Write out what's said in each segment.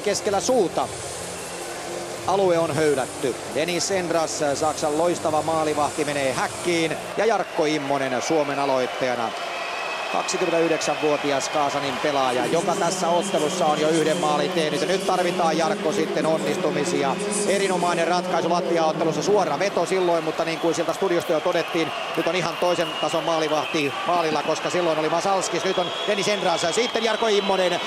keskellä suuta. Alue on höylätty. Dennis Endras, Saksan loistava maalivahti, menee häkkiin ja Jarkko Immonen Suomen aloittajana. 29-vuotias Kaasanin pelaaja, joka tässä ottelussa on jo yhden maalin tehnyt. Ja nyt tarvitaan Jarkko sitten onnistumisia. Erinomainen ratkaisu Latvia-ottelussa, suora veto silloin, mutta niin kuin sieltä studiosta jo todettiin, nyt on ihan toisen tason maalivahti maalilla, koska silloin oli Masalskis, nyt on Dennis Endras ja sitten Jarkko Immonen.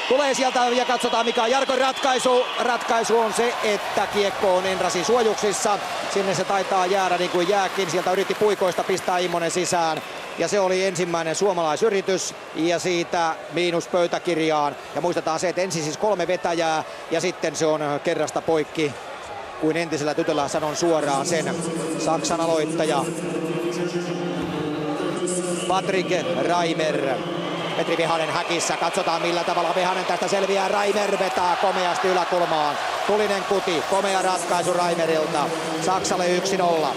Tulee sieltä ja katsotaan mikä on Jarkon ratkaisu. Ratkaisu on se, että kiekko on Endrasin suojuksissa. Sinne se taitaa jäädä niin kuin jääkin. Sieltä yritti puikoista pistää Immonen sisään. Ja se oli ensimmäinen suomalaisyritys ja siitä miinus pöytäkirjaan. Ja muistetaan se, että ensin siis 3 vetäjää ja sitten se on kerrasta poikki. Kuin entisellä tytöllä sanon suoraan sen. Saksan aloittaja Patrick Reimer. Petri Vehanen häkissä. Katsotaan millä tavalla Vehanen tästä selviää. Reimer vetää komeasti yläkulmaan. Tulinen kuti. Komea ratkaisu Reimerilta. Saksalle 1-0.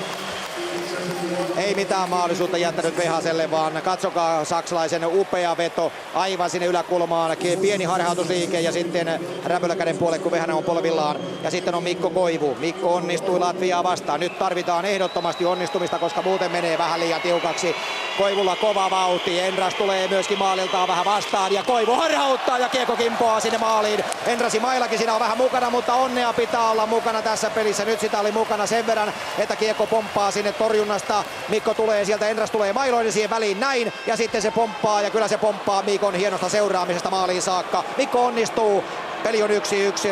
Ei mitään mahdollisuutta jättänyt Vehaselle, vaan katsokaa saksalaisen upea veto aivan sinne yläkulmaan. Pieni harhautusliike ja sitten räpyläkäden puolelle, kun Vehanen on polvillaan. Ja sitten on Mikko Koivu. Mikko onnistui Latviaa vastaan. Nyt tarvitaan ehdottomasti onnistumista, koska muuten menee vähän liian tiukaksi. Koivulla kova vauhti. Endras tulee myöskin maaliltaan vähän vastaan ja Koivu harhauttaa ja kiekko kimpoaa sinne maaliin. Endrasin mailakin siinä on vähän mukana, mutta onnea pitää olla mukana tässä pelissä. Nyt sitä oli mukana sen verran, että kiekko pomppaa sinne torjunnasta. Mikko tulee sieltä, Endras tulee mailoinen siihen väliin näin ja sitten se pomppaa ja kyllä se pomppaa Mikon hienosta seuraamisesta maaliin saakka. Mikko onnistuu. Peli on 1-1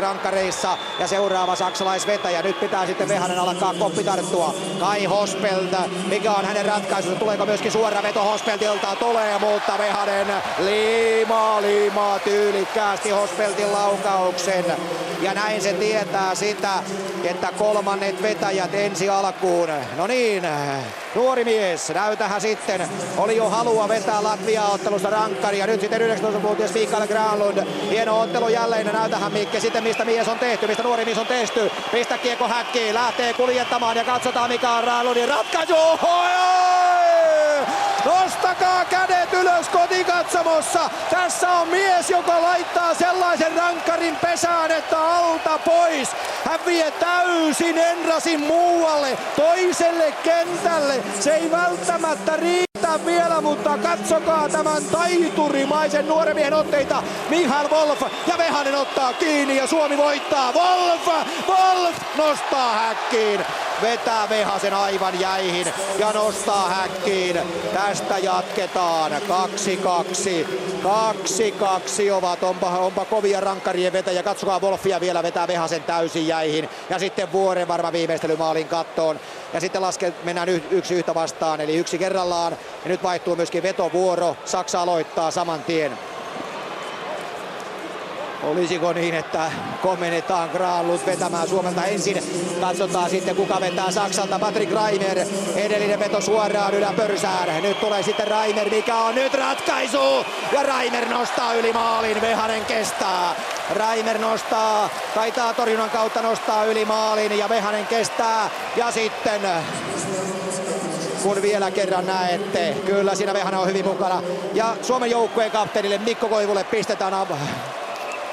rankkareissa ja seuraava saksalaisvetäjä. Nyt pitää sitten Vehanen alkaa koppi tarttua. Kai Hospelt, mikä on hänen ratkaisunsa? Tuleeko myöskin suora veto Hospeltilta? Tulee, mutta Vehanen liimaa tyylikkäästi Hospeltin laukauksen. Ja näin se tietää sitä, että kolmannet vetäjät ensi alkuun. No niin, nuori mies, näytähän sitten. Oli jo halua vetää Latvia-ottelusta rankkari ja nyt sitten 19-vuotias Mikael Granlund. Hieno ottelu jälleen, näytähän Mikke sitten mistä mies on tehty, mistä nuori mies on tehty. Pistä kiekko häkkiin, lähtee kuljettamaan ja katsotaan mikä on Granlundin ratkaisu. Nostakaa kädet ylös kotikatsomossa. Tässä on mies, joka laittaa sellaisen rankkarin pesään, että alta pois. Hän vie täysin Endrasin muualle, toiselle kentälle. Se ei välttämättä riitä vielä, mutta katsokaa tämän taiturimaisen nuoren miehen otteita. Michael Wolf ja Vehanen ottaa kiinni ja Suomi voittaa. Wolf nostaa häkkiin. Vetää Vehasen aivan jäihin ja nostaa häkkiin. Tästä jatketaan. 2-2 ovat. Onpa kovia rankkarien vetäjä. Katsokaa Wolfia vielä vetää Vehasen täysin jäihin. Ja sitten Vuoren varma viimeistely maalin kattoon. Ja sitten mennään yksi yhtä vastaan. Eli yksi kerrallaan. Ja nyt vaihtuu myöskin vetovuoro. Saksa aloittaa saman tien. Olisiko niin, että komennetaan Granlund vetämään Suomelta ensin. Katsotaan sitten kuka vetää Saksalta. Patrick Reimer. Edellinen veto suoraan yläpörsään. Nyt tulee sitten Reimer, mikä on nyt ratkaisu. Ja Reimer nostaa yli maalin. Vehanen kestää. Reimer nostaa, taitaa torjunnan kautta nostaa yli maalin ja Vehanen kestää. Ja sitten kun vielä kerran näette, kyllä siinä Vehanen on hyvin mukana. Ja Suomen joukkueen kapteenille Mikko Koivulle pistetään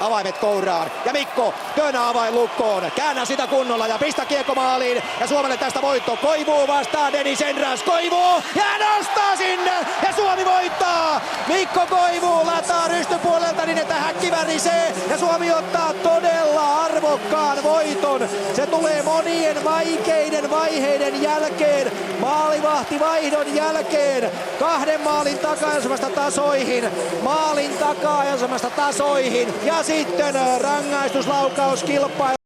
avaimet kouraan. Ja Mikko, työnnä avain lukkoon. Käännä sitä kunnolla ja pistä kiekko maaliin. Ja Suomelle tästä voitto. Koivu vastaa Dennis Endras. Koivu ja nostaa sinne. Ja Suomi voittaa. Mikko Koivu lataa rystypuolelta niin, että häkki värisee. Ja Suomi ottaa todella arvokkaan voiton. Se tulee monien vaikeiden vaiheiden jälkeen. Maalivahtivaihdon jälkeen. 2 maalin takaisemasta tasoihin. Maalin takaisemasta tasoihin. Ja sitten rangaistuslaukauskilpailu.